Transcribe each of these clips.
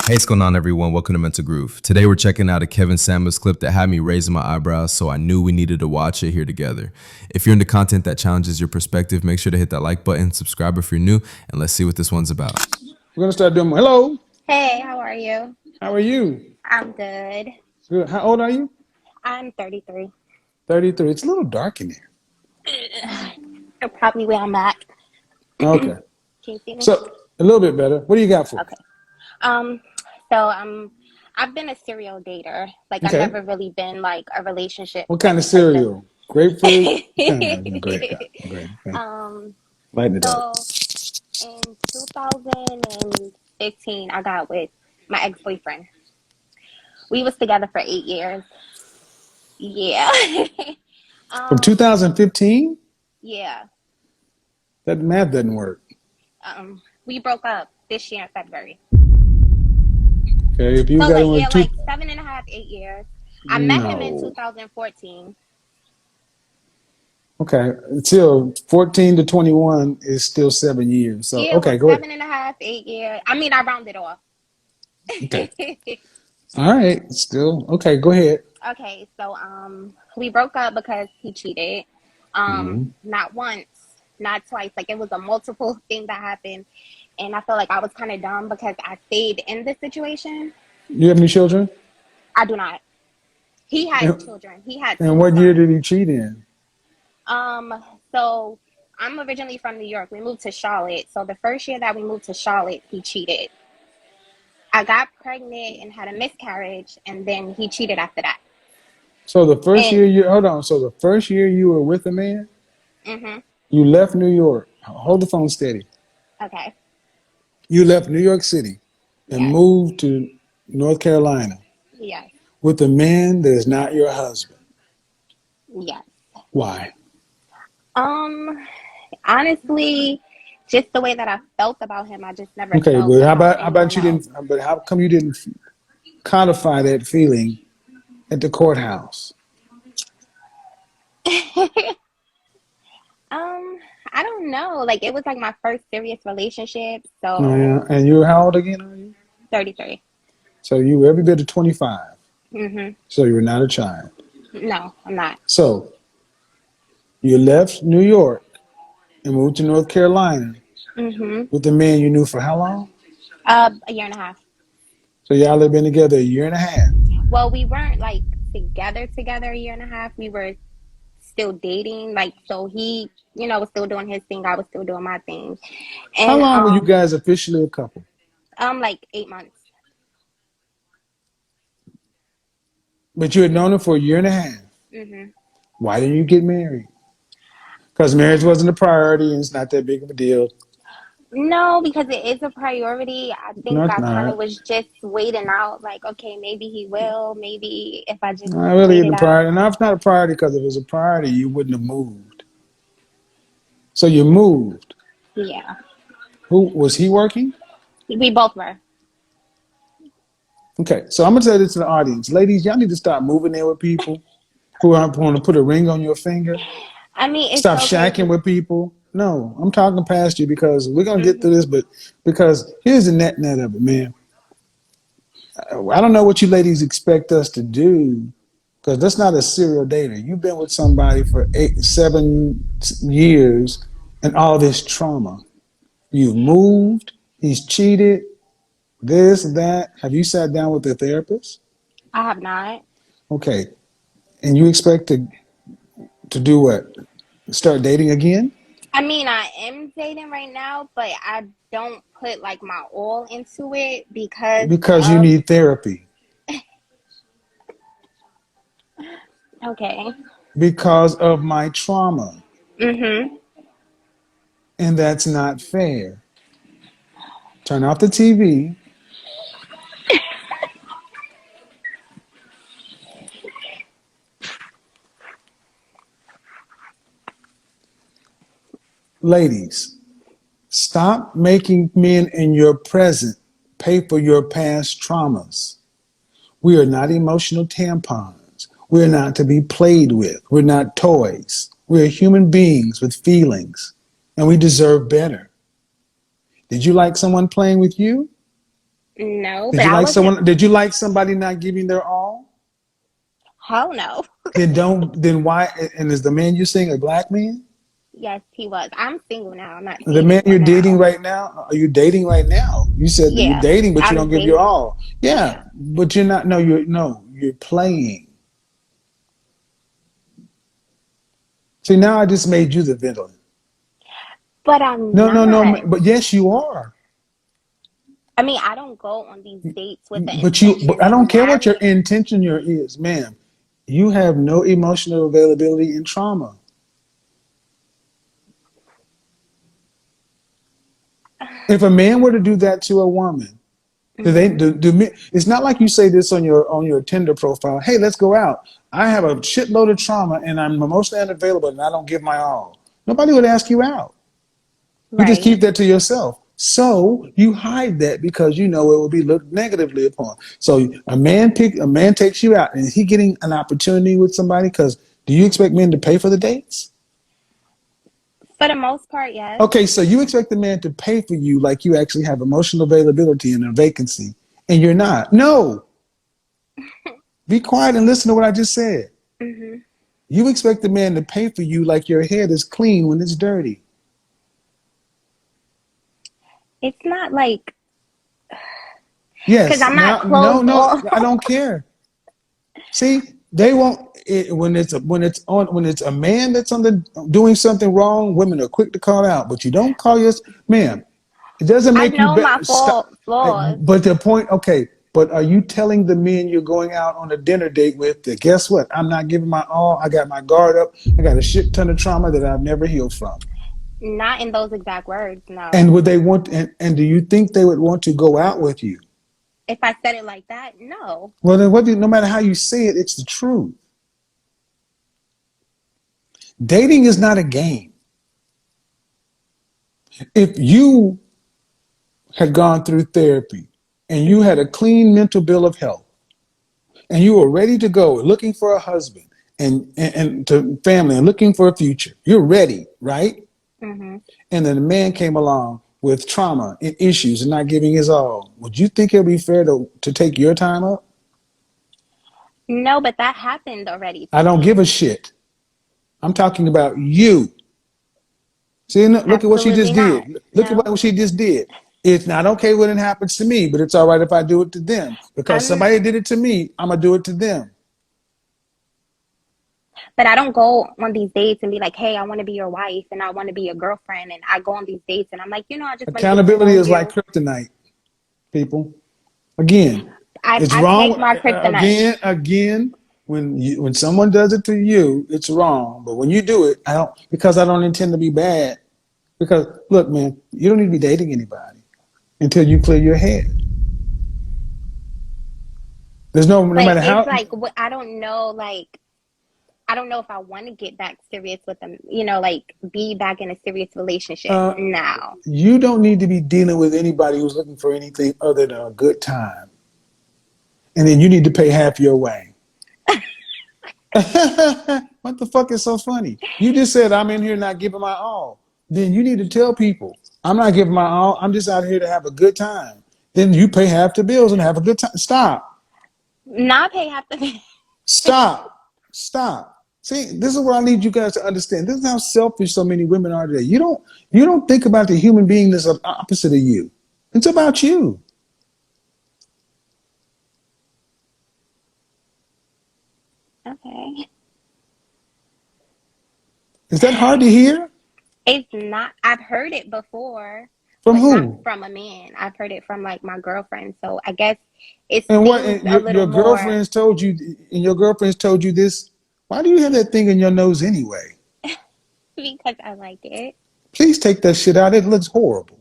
Hey, what's going on, everyone? Welcome to Mental Groove. Today, we're checking out a Kevin Samuels clip that had me raising my eyebrows, so I knew we needed to watch it here together. If you're into content that challenges your perspective, make sure to hit that like button, subscribe if you're new, and let's see what this one's about. We're gonna start doing. Hello, Hey, how are you? how are you? I'm good. Good. How old are you? I'm 33. 33. It's a little dark in here. Probably where I'm at. Okay. Can you see me? So a little bit better. What do you got for me? Okay. Um, I've been a serial dater. Like I've Okay. never really been like a relationship What kind type of of person. cereal? Grapefruit? Great. Great. Okay. um, Lighten it up. so in 2015, I got with my ex-boyfriend. We was together for 8 years. Yeah. From um, 2015? yeah. That math doesn't work. We broke up this year in February. Okay. If you So got like one, yeah, two. like 7.5, 8 years. I met him in No. 2014. Okay. Until 14 to 21 is still 7 years. So Yeah, well, okay, go ahead. 7.5, 8 years. I mean, I rounded off. Okay. All right. Still okay. Go ahead. Okay, so we broke up because he cheated. Hmm. Not once, not twice. Like it was a multiple thing that happened, and I feel like I was kind of dumb because I stayed in this situation. You have any children? I do not. He had And, children. He had and two what year did sons. he cheat in? So I'm originally from New York. We moved to Charlotte. So the first year that we moved to Charlotte, he cheated. I got pregnant and had a miscarriage, and then he cheated after that. So the first year And you hold on. So the first year you were with a man, mm-hmm, you left New York. Hold the phone steady. okay, You left New York City and yes, moved to North Carolina yes, with a man that is not your husband. yes. Why? Um, Honestly, just the way that I felt about him, I just never Okay, felt but about how about anyone you else. didn't? But how come you didn't codify that feeling at the courthouse? I don't know. Like it was like my first serious relationship, Yeah, so and you're how old again are you? 33. So you were every bit of 25. Mm-hmm. So you were not a child. No, I'm not. So you left New York and moved to North Carolina Mm-hmm. with the man you knew for how long? A year and a half. So y'all have been together a year and a half. Well, we weren't like together a year and a half. We were still dating. Like so he, was still doing his thing. I was still doing my thing. How And long were you guys officially a couple? like 8 months. But you had known him for a year and a half. Hmm. Why didn't you get married? Because marriage wasn't a priority and it's not that big of a deal. No, because it is a priority. I No, think it's I kind of not. was just waiting out, like, okay, maybe he will, maybe if I just Not really wait the it out. priority. And it's not a priority because if it was a priority, you wouldn't have moved. So you moved. Yeah, Who was he working? we both were. Okay, so I'm gonna say this to the audience, ladies. Y'all need to stop moving in with people who aren't going to put a ring on your finger. I mean, it's Stop so shacking crazy. with people. No, I'm talking past you because we're gonna get through Hmm. this, but because here's the net of it, man. I don't know what you ladies expect us to do because that's not a serial dater. You've been with somebody for 7 years and all this trauma. You've moved, he's cheated, this, that. Have you sat down with a therapist? I have not. Okay. And you expect to do what? Start dating again? I mean, I am dating right now, but I don't put like my all into it because Because you of, need therapy. okay. Because of my trauma. Mm-hmm. And that's not fair. Turn off the TV. Ladies, stop making men in your present pay for your past traumas. We are not emotional tampons. We're not to be played with. We're not toys. We're human beings with feelings, and we deserve better. Did you like someone playing with you? No, Did but you I like wasn't. someone? Did you like somebody not giving their all? Hell no. Then why? And is the man you seeing a black man? Yes, he was. I'm single now. I'm not The seeing man you're anyone dating now. right now? Are you dating right now? You said that you're Yeah, dating, but you don't I'm give your dating. all. Yeah, Yeah, but you're not. No, you're playing. See, now I just made you the villain. but I'm No, no, no. not. But yes, you are. I mean, I don't go on these dates with the But intention I of don't care what your marrying. intention is, ma'am. You have no emotional availability in trauma. If a man were to do that to a woman, do they Hmm. do, do me, it's not like you say this on your Tinder profile. Hey, let's go out. I have a shitload of trauma and I'm emotionally unavailable and I don't give my all. Nobody would ask you out. You just Right. keep that to yourself. So you hide that because you know it will be looked negatively upon. So a man takes you out and is he getting an opportunity with somebody? Because do you expect men to pay for the dates? For the most part, yes. Okay, so you expect the man to pay for you like you actually have emotional availability and a vacancy, and you're not. No, be quiet and listen to what I just said. Hmm. You expect the man to pay for you like your head is clean when it's dirty. It's not like because Yes. I'm not Now, no, closed no, off. I don't care. See, they won't when it's a man that's on the doing something wrong. Women are quick to call out, but you don't call your ma'am. It doesn't I make you know my better. Stop. flaws. But the point, okay. But are you telling the men you're going out on a dinner date with that guess what? I'm not giving my all. I got my guard up. I got a shit ton of trauma that I've never healed from. Not in those exact words, And no. would they want? And do you think they would want to go out with you? If I said it like that, no. Well, then no matter how you say it, it's the truth. Dating is not a game. If you had gone through therapy and you had Hmm. a clean mental bill of health and you were ready to go looking for a husband and to family and looking for a future, you're ready, right? Hmm. And then a man came along with trauma and issues and not giving his all. Would you think it would be fair to take your time up? No, but that happened already I to don't give me. a shit. I'm talking about you. See, look at what she just Absolutely not. did. Look at No. what she just did. It's not okay when it happens to me, but it's all right if I do it to them. Because I'm somebody did it to me, I'm going to do it to them. but I don't go on these dates and be like, "Hey, I want to be your wife and I want to be your girlfriend." And I go on these dates and I'm like, "I just want to get to Accountability know is like you." kryptonite, people. Again, it's I take wrong. my kryptonite. Again, when someone does it to you, it's wrong. But when you do it, I don't intend to be bad. Because look, man, you don't need to be dating anybody until you clear your head. There's no But matter it's how. like I don't know, like I don't know if I want to get back serious with them, like be back in a serious relationship Uh, now. you don't need to be dealing with anybody who's looking for anything other than a good time, and then you need to pay half your way. What the fuck is so funny? You just said I'm in here not giving my all. Then you need to tell people I'm not giving my all. I'm just out here to have a good time. Then you pay half the bills and have a good time. Stop. Not pay half the Stop. Stop. See, this is what I need you guys to understand. This is how selfish so many women are today. You don't think about the human being that's opposite of you. It's about you. Okay. Is that hard to hear? It's not. I've heard it before, From but not who? from a man. I've heard it from like my girlfriend. So I guess it And what stings and a little your more girlfriends told you and your girlfriends told you this? Why do you have that thing in your nose anyway? because I like it. Please take that shit out. It looks horrible.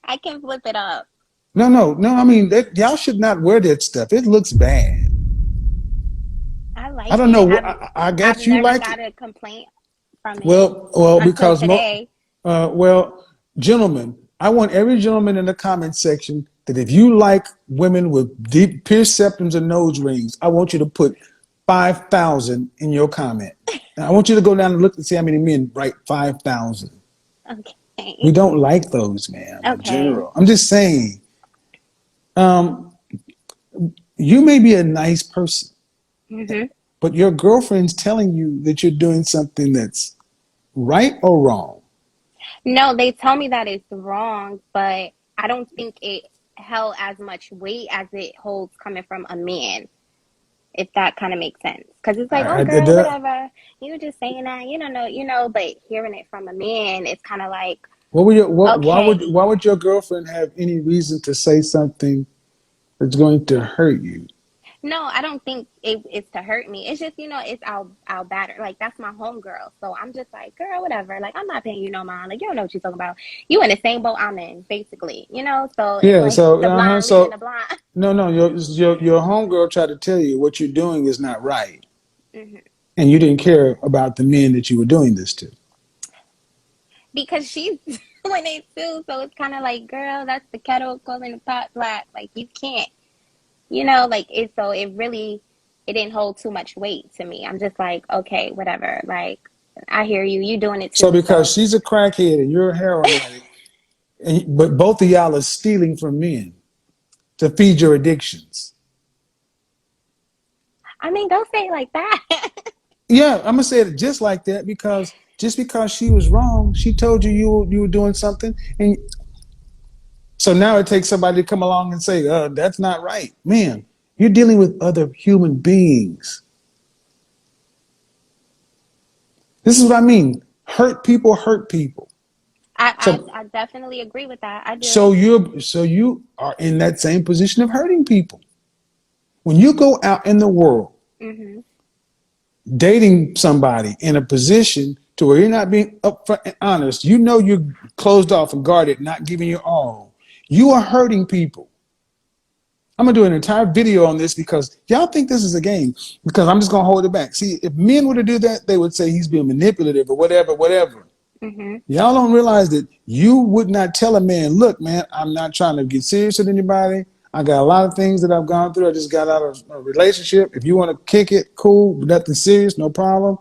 I can flip it up. No. I mean, y'all should not wear that stuff. It looks bad. I I like don't it. know. I I've guess you never like got it. a complaint from it until Because today. gentlemen, I want every gentleman in the comment section that if you like women with deep pierced septums and nose rings, I want you to put 5,000 in your comment. And I want you to go down and look and see how many men write 5,000. We Okay. don't like those, man. In Okay. general, I'm just saying. Um, you may be a nice person, Hmm. but your girlfriend's telling you that you're doing something that's right or wrong. No, they tell me that it's wrong, but I don't think it held as much weight as it holds coming from a man, if that kind of makes sense. Because it's like, oh, girl, whatever. You were just saying that, you don't know, but hearing it from a man, it's kind of like, what would your, what, okay. why would your girlfriend have any reason to say something that's going to hurt you? No, I don't think it's to hurt me. It's just, it's our batter. Like, that's my homegirl. So I'm just like, girl, whatever. Like, I'm not paying you no mind. Like, you don't know what you're talking about. You in the same boat I'm in, basically. So it's Yeah. like So, the blind leading the so blind. no, your homegirl tried to tell you what you're doing is not right, Hmm. and you didn't care about the men that you were doing this to. Because she's doing it too. So it's kind of like, girl, that's the kettle calling the pot black. Like, you can't, like it. So it didn't hold too much weight to me. I'm just like, okay, whatever. Like, I hear you. You doing it So too. because So she's a crackhead and you're a heroin addict, but both of y'all are stealing from men to feed your addictions. I mean, don't say it like that. Yeah, I'm gonna say it just like that because just because she was wrong, she told you you were doing something, and so now it takes somebody to come along and say, that's not right. Man, you're dealing with other human beings. This is what I mean. Hurt people hurt people. So I definitely agree with that. I so do. you are in that same position of hurting people. When you go out in the world Hmm. dating somebody in a position to where you're not being upfront and honest, you know you're closed off and guarded, not giving your all. You are hurting people. I'm gonna do an entire video on this because y'all think this is a game. Because I'm just gonna hold it back. See, if men were to do that, they would say he's being manipulative or whatever, whatever. Hmm. Y'all don't realize that you would not tell a man, look, man, I'm not trying to get serious with anybody. I got a lot of things that I've gone through. I just got out of a relationship. If you want to kick it, cool, nothing serious, no problem.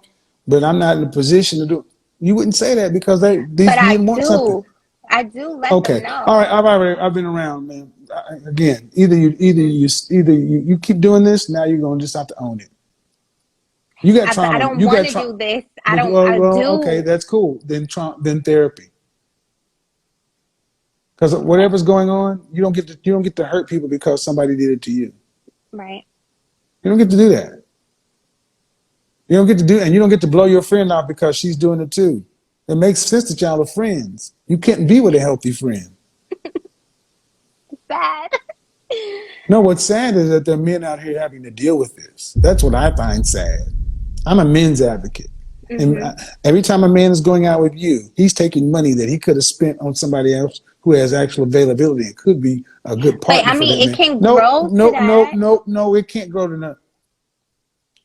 But I'm not in a position to do it. You wouldn't say that because But these men want something. I do let them Okay. All right. know. I've been around, man. Again, Hmm. either you keep doing this. Now you're going to just have to own it. You got I trauma. don't You want got to trauma. do this. I Well, okay, do. that's cool. Then therapy. Because whatever's going on, you don't get to hurt people because somebody did it to you. Right. You don't get to do that. You don't get to do, and you don't get to blow your friend off because she's doing it too. It makes sense that y'all are friends. You can't be with a healthy friend. Sad. No, what's sad is that there are men out here having to deal with this. That's what I find sad. I'm a men's advocate. And Hmm. every time a man is going out with you, he's taking money that he could have spent on somebody else who has actual availability and could be a good But partner I for mean, that it man. can No, grow to no, no, that. no, no, it can't grow to nothing.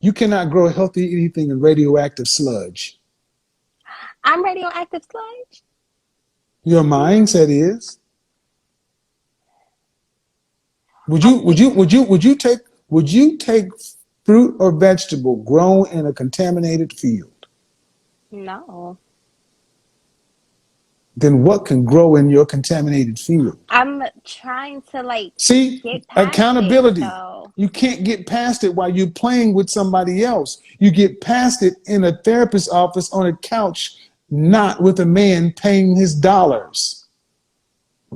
You cannot grow healthy anything in radioactive sludge. I'm radioactive sludge. Your mindset is. I think Would you take fruit or vegetable grown in a contaminated field? no. Then what can grow in your contaminated field? I'm trying to like See, get past it accountability. though. You can't get past it while you're playing with somebody else. You get past it in a therapist's office on a couch, not with a man paying his dollars,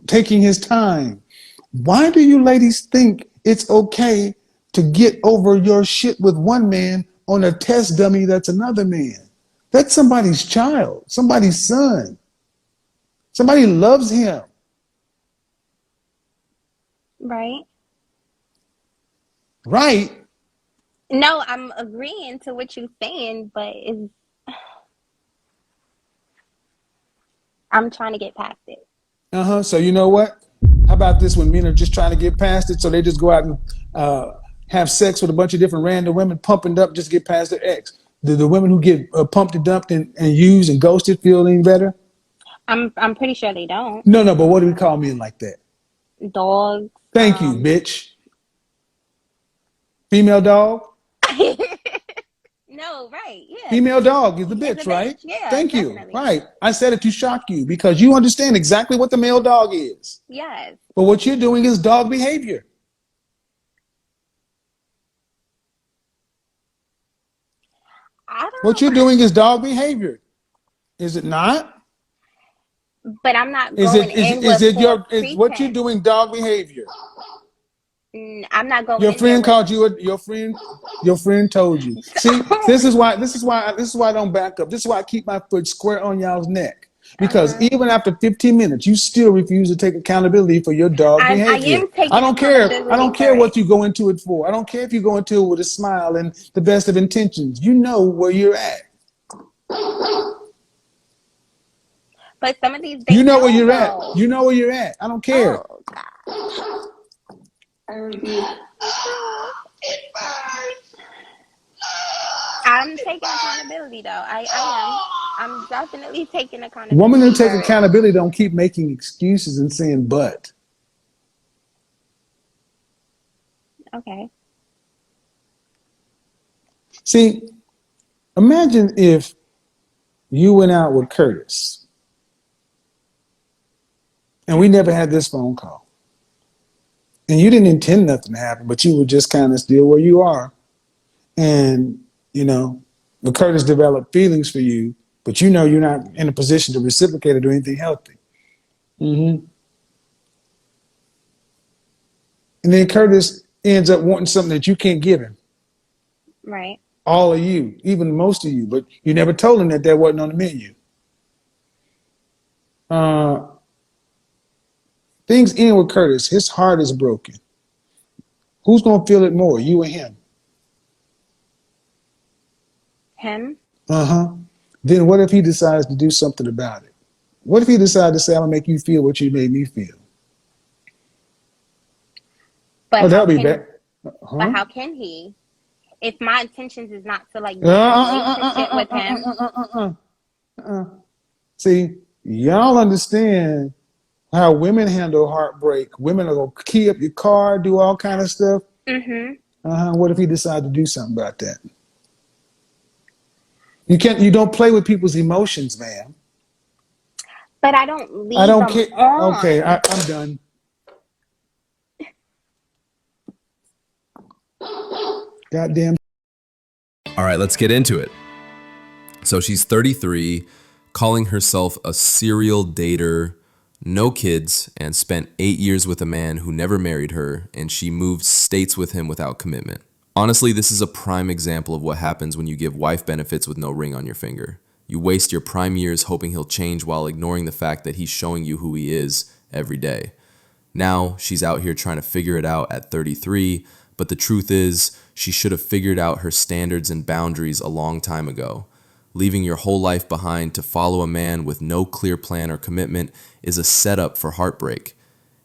taking his time. Why do you ladies think it's okay to get over your shit with one man on a test dummy that's another man? That's somebody's child, somebody's son. Somebody loves him, Right. right? No, I'm agreeing to what you're saying, but I'm trying to get past it. Uh-huh. So you know what? How about this when men are just trying to get past it, so they just go out and have sex with a bunch of different random women, pumping up just to get past their ex. Do the women who get pumped and dumped and used and ghosted feel any better? I'm pretty sure they don't. No, no. But what do we call men like that? Dogs. Thank you, bitch. Female dog. No, right. Yeah. Female dog is the Is a bitch, bitch. right? Yeah, Thank you. definitely. Right. I said it to shock you because you understand exactly what the male dog is. Yes. But what you're doing is dog behavior. What you're doing is dog behavior, is it not? But I'm not Is going it in with false is what you're pretense. doing dog behavior? I'm not going Your in there friend with. called you. Your friend told you. See, this is why I don't back up. This is why I keep my foot square on y'all's neck. Because Uh-huh. even after 15 minutes, you still refuse to take accountability for your dog I behavior. am I taking don't care. I accountability don't care for it. what you go into it for. I don't care if you go into it with a smile and the best of intentions. You know where you're at. But some of these they You know where know you're at. though. You know where you're at. I don't care. Oh God. I'm taking accountability though. I am. I'm definitely taking Women who accountability take for it. accountability don't keep making excuses and saying but. Okay. See, imagine if you went out with Curtis and we never had this phone call. And you didn't intend nothing to happen, but you were just kind of still where you are. And, but Curtis developed feelings for you, but you know you're not in a position to reciprocate or do anything healthy. Mm-hmm. And then Curtis ends up wanting something that you can't give him. Right. All of you, even most of you, but you never told him that wasn't on the menu. Uh, Things end with Curtis. His heart is broken. Who's going to feel it more, you or him? Him. Uh-huh. Then what if he decides to do something about it? What if he decides to say, I'm going to make you feel what you made me feel? But Oh, how that'll be can bad. but Huh? how can he? If my intentions is not to like be in a relationship with him. See, y'all understand how women handle heartbreak. Women are going to key up your car, do all kind of stuff. Mm-hmm. What if he decides to do something about that? You don't play with people's emotions, man. But I don't I lead don't them care. Okay, on. I'm done. Goddamn. All right, let's get into it. So she's 33, calling herself a serial dater, no kids, and spent 8 years with a man who never married her, and she moved states with him without commitment. Honestly, this is a prime example of what happens when you give wife benefits with no ring on your finger. You waste your prime years hoping he'll change while ignoring the fact that he's showing you who he is every day. Now, she's out here trying to figure it out at 33, but the truth is, she should have figured out her standards and boundaries a long time ago. Leaving your whole life behind to follow a man with no clear plan or commitment is a setup for heartbreak.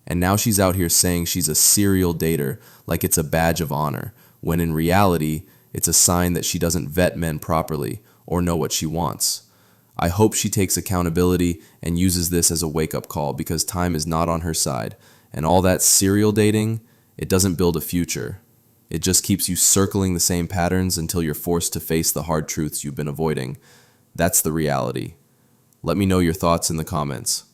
And now she's out here saying she's a serial dater like it's a badge of honor, when in reality, it's a sign that she doesn't vet men properly or know what she wants. I hope she takes accountability and uses this as a wake-up call, because time is not on her side, and all that serial dating, it doesn't build a future. It just keeps you circling the same patterns until you're forced to face the hard truths you've been avoiding. That's the reality. Let me know your thoughts in the comments.